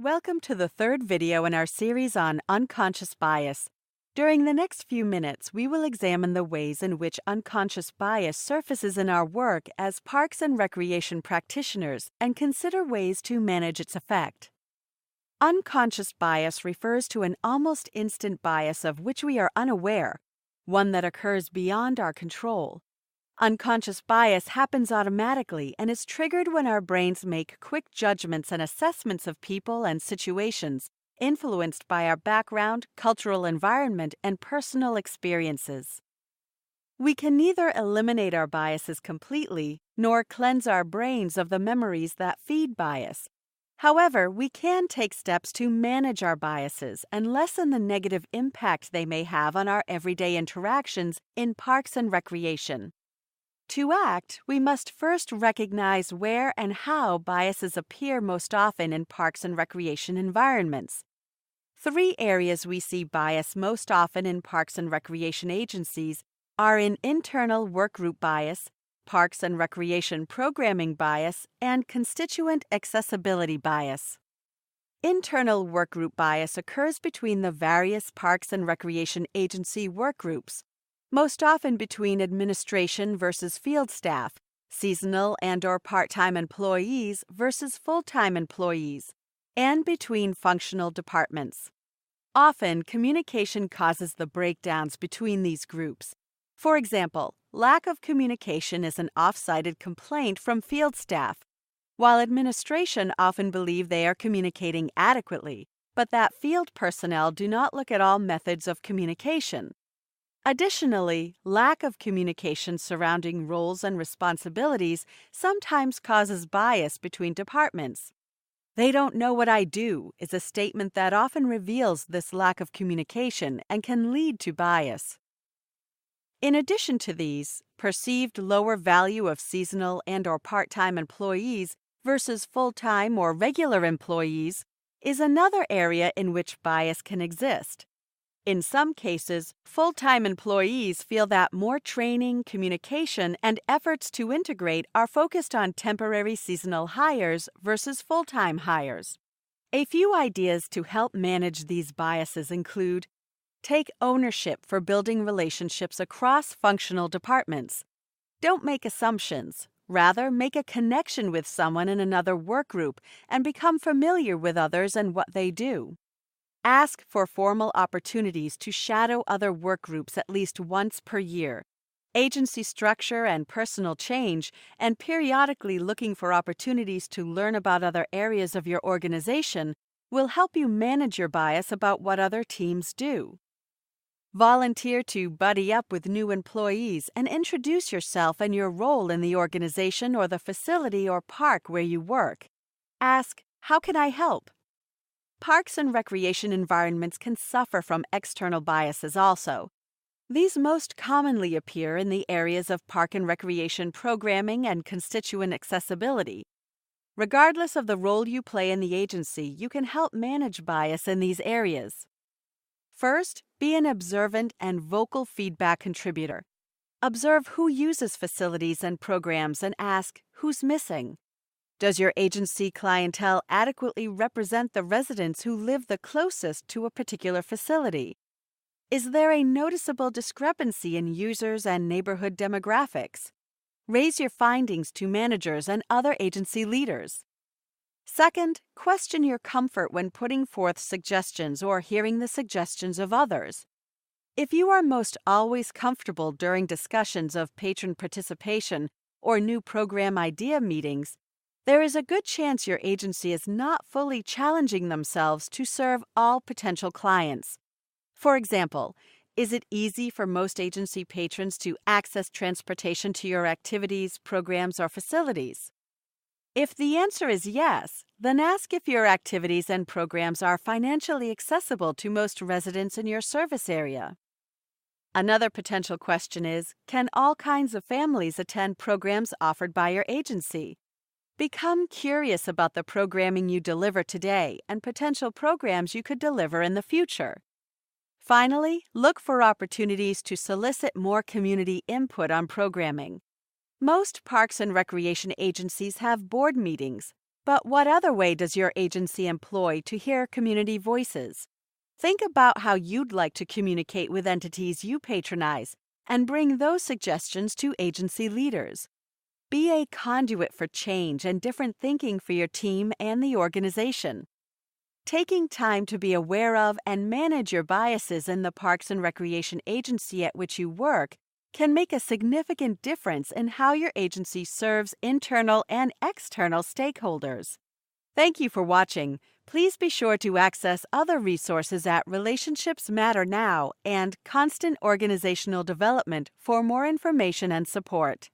Welcome to the third video in our series on unconscious bias. During the next few minutes, we will examine the ways in which unconscious bias surfaces in our work as parks and recreation practitioners and consider ways to manage its effect. Unconscious bias refers to an almost instant bias of which we are unaware, one that occurs beyond our control. Unconscious bias happens automatically and is triggered when our brains make quick judgments and assessments of people and situations influenced by our background, cultural environment, and personal experiences. We can neither eliminate our biases completely nor cleanse our brains of the memories that feed bias. However, we can take steps to manage our biases and lessen the negative impact they may have on our everyday interactions in parks and recreation. To act, we must first recognize where and how biases appear most often in parks and recreation environments. Three areas we see bias most often in parks and recreation agencies are in internal workgroup bias, parks and recreation programming bias, and constituent accessibility bias. Internal workgroup bias occurs between the various parks and recreation agency workgroups, most often between administration versus field staff, seasonal and/or part-time employees versus full-time employees, and between functional departments. Often, communication causes the breakdowns between these groups. For example, lack of communication is an off-cited complaint from field staff, while administration often believe they are communicating adequately, but that field personnel do not look at all methods of communication. Additionally, lack of communication surrounding roles and responsibilities sometimes causes bias between departments. "They don't know what I do" is a statement that often reveals this lack of communication and can lead to bias. In addition to these, perceived lower value of seasonal and/or part-time employees versus full-time or regular employees is another area in which bias can exist. In some cases, full-time employees feel that more training, communication, and efforts to integrate are focused on temporary seasonal hires versus full-time hires. A few ideas to help manage these biases include: take ownership for building relationships across functional departments. Don't make assumptions. Rather, make a connection with someone in another work group and become familiar with others and what they do. Ask for formal opportunities to shadow other work groups at least once per year. Agency structure and personal change, and periodically looking for opportunities to learn about other areas of your organization will help you manage your bias about what other teams do. Volunteer to buddy up with new employees and introduce yourself and your role in the organization or the facility or park where you work. Ask, "How can I help?" Parks and recreation environments can suffer from external biases also. These most commonly appear in the areas of park and recreation programming and constituent accessibility. Regardless of the role you play in the agency, you can help manage bias in these areas. First, be an observant and vocal feedback contributor. Observe who uses facilities and programs and ask, "Who's missing?" Does your agency clientele adequately represent the residents who live the closest to a particular facility? Is there a noticeable discrepancy in users and neighborhood demographics? Raise your findings to managers and other agency leaders. Second, question your comfort when putting forth suggestions or hearing the suggestions of others. If you are most always comfortable during discussions of patron participation or new program idea meetings, there is a good chance your agency is not fully challenging themselves to serve all potential clients. For example, is it easy for most agency patrons to access transportation to your activities, programs, or facilities? If the answer is yes, then ask if your activities and programs are financially accessible to most residents in your service area. Another potential question is, can all kinds of families attend programs offered by your agency? Become curious about the programming you deliver today and potential programs you could deliver in the future. Finally, look for opportunities to solicit more community input on programming. Most parks and recreation agencies have board meetings, But what other way does your agency employ to hear community voices? Think about how you'd like to communicate with entities you patronize and bring those suggestions to agency leaders. Be a conduit for change and different thinking for your team and the organization. Taking time to be aware of and manage your biases in the Parks and Recreation agency at which you work can make a significant difference in how your agency serves internal and external stakeholders. Thank you for watching. Please be sure to access other resources at Relationships Matter Now and Constant Organizational Development for more information and support.